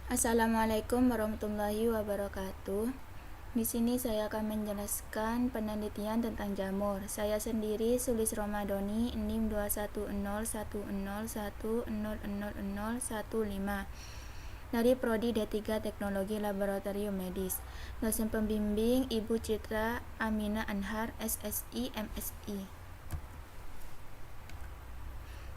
Assalamualaikum warahmatullahi wabarakatuh. Di sini saya akan menjelaskan penelitian tentang jamur. Saya sendiri Sulis Romadoni, NIM 2101011000015 dari Prodi D3 Teknologi Laboratorium Medis. Dosen pembimbing Ibu Citra Amina Anhar, SSI, MSI.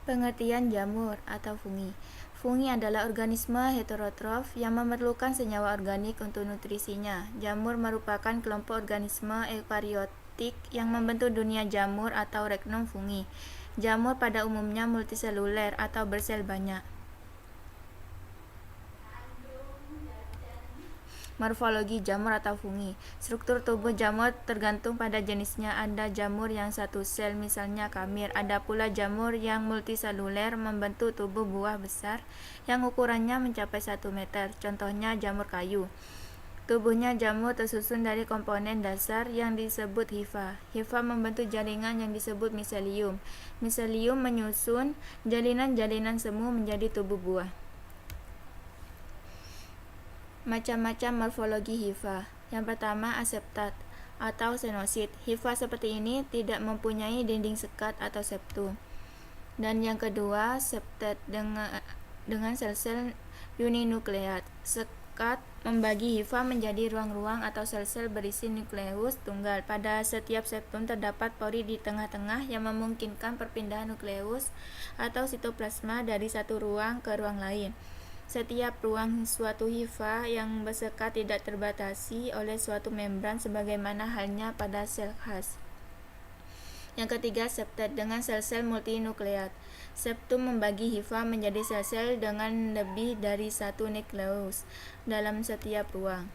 Pengertian jamur atau fungi. Fungi adalah organisme heterotrof yang memerlukan senyawa organik untuk nutrisinya. Jamur merupakan kelompok organisme eukariotik yang membentuk dunia jamur atau reknum fungi. Jamur pada umumnya multiseluler atau bersel banyak. Morfologi jamur atau fungi. Struktur tubuh jamur tergantung pada jenisnya. Ada jamur yang satu sel, misalnya kamir. Ada pula jamur yang multiseluler, membentuk tubuh buah besar yang ukurannya mencapai 1 meter. Contohnya jamur kayu. Tubuhnya jamur tersusun dari komponen dasar yang disebut hifa. Hifa membentuk jaringan yang disebut miselium. Miselium menyusun jalinan-jalinan semu menjadi tubuh buah. Macam-macam morfologi hifa. Yang pertama, aseptat atau senosit. Hifa seperti ini tidak mempunyai dinding sekat atau septum. Dan yang kedua, septet dengan sel-sel uninukleat. Sekat membagi hifa menjadi ruang-ruang atau sel-sel berisi nukleus tunggal. Pada setiap septum terdapat pori di tengah-tengah yang memungkinkan perpindahan nukleus atau sitoplasma dari satu ruang ke ruang lain. Setiap ruang suatu hifa yang bersekat tidak terbatasi oleh suatu membran sebagaimana halnya pada sel khas. Yang ketiga, septet dengan sel-sel multinukleat. Septum membagi hifa menjadi sel-sel dengan lebih dari satu nukleus dalam setiap ruang.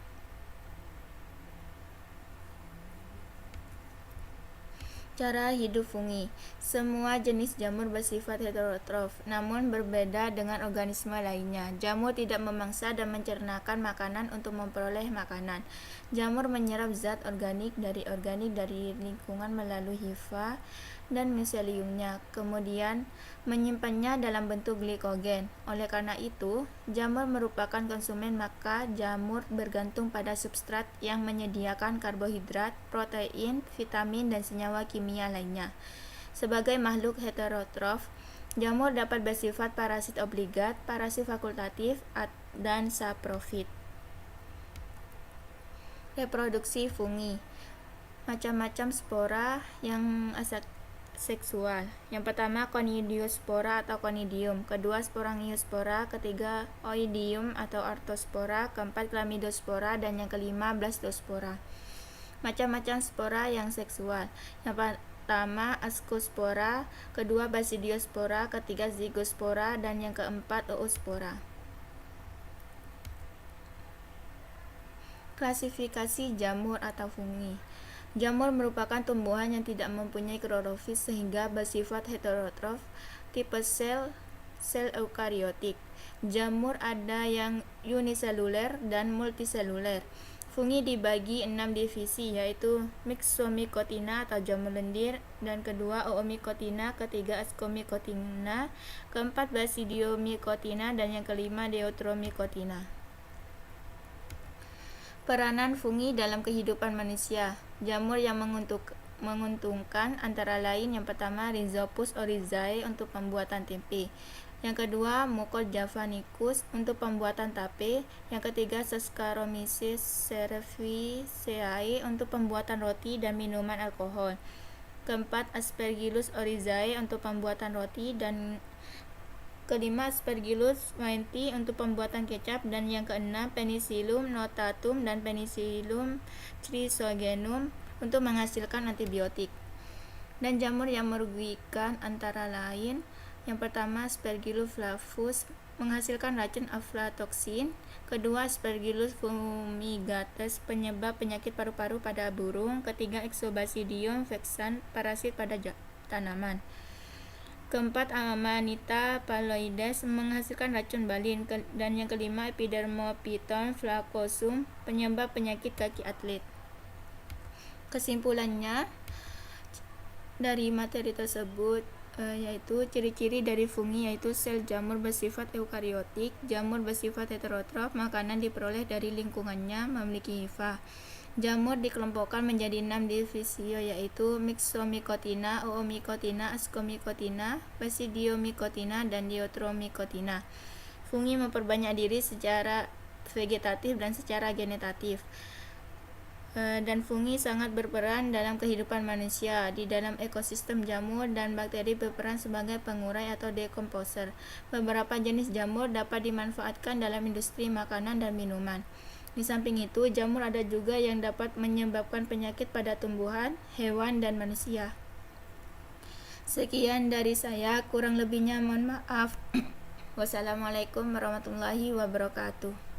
Cara hidup fungi. Semua jenis jamur bersifat heterotrof, namun berbeda dengan organisme lainnya. Jamur tidak memangsa dan mencernakan makanan untuk memperoleh makanan. Jamur menyerap zat organik dari lingkungan melalui hifa dan miseliumnya, kemudian menyimpannya dalam bentuk glikogen. Oleh karena itu, jamur merupakan konsumen, maka jamur bergantung pada substrat yang menyediakan karbohidrat, protein, vitamin, dan senyawa kimia lainnya. Sebagai makhluk heterotrof, jamur dapat bersifat parasit obligat, parasit fakultatif, dan saprofit. Reproduksi fungi. Macam-macam spora yang seksual. Yang pertama, Conidiospora atau Conidium. Kedua, Sporangiospora. Ketiga, Oidium atau Arthrospora. Keempat, Chlamydospora. Dan yang kelima, Blastospora. Macam-macam spora yang seksual. Yang pertama, Ascospora. Kedua, Basidiospora. Ketiga, Zygospora. Dan yang keempat, Oospora. Klasifikasi jamur atau fungi. Jamur merupakan tumbuhan yang tidak mempunyai klorofil sehingga bersifat heterotrof, tipe sel eukariotik. Jamur ada yang uniseluler dan multiseluler. Fungi dibagi 6 divisi, yaitu Myxomycotina atau jamur lendir, dan kedua Oomycotina, ketiga Ascomycotina, keempat Basidiomycotina, dan yang kelima Deuteromycotina. Peranan fungi dalam kehidupan manusia. Jamur yang menguntungkan antara lain: yang pertama, Rhizopus oryzae untuk pembuatan tempe. Yang kedua, Mucor javanicus untuk pembuatan tape. Yang ketiga, Saccharomyces cerevisiae untuk pembuatan roti dan minuman alkohol. Keempat, Aspergillus oryzae untuk pembuatan roti, dan kelima, Aspergillus wientii untuk pembuatan kecap, dan yang keenam, Penicillium notatum dan Penicillium chrysogenum untuk menghasilkan antibiotik. Dan jamur yang merugikan antara lain: yang pertama, Aspergillus flavus menghasilkan racun aflatoksin. Kedua, Aspergillus fumigatus penyebab penyakit paru-paru pada burung. Ketiga, Exobasidium vexan parasit pada tanaman. Keempat, Amanita phalloides menghasilkan racun balin. Dan yang kelima, Epidermophyton flacosum penyebab penyakit kaki atlet. Kesimpulannya, dari materi tersebut yaitu ciri-ciri dari fungi yaitu sel jamur bersifat eukariotik, jamur bersifat heterotrof, makanan diperoleh dari lingkungannya, memiliki hifa. Jamur dikelompokkan menjadi 6 divisio yaitu Myxomycotina, Oomycotina, Ascomycotina, Basidiomycotina, dan Diotromycotina. Fungi memperbanyak diri secara vegetatif dan secara genetatif. Dan fungi sangat berperan dalam kehidupan manusia. Di dalam ekosistem jamur dan bakteri berperan sebagai pengurai atau dekomposer. Beberapa jenis jamur dapat dimanfaatkan dalam industri makanan dan minuman. Di samping itu, jamur ada juga yang dapat menyebabkan penyakit pada tumbuhan, hewan, dan manusia. Sekian dari saya, kurang lebihnya mohon maaf. Wassalamualaikum warahmatullahi wabarakatuh.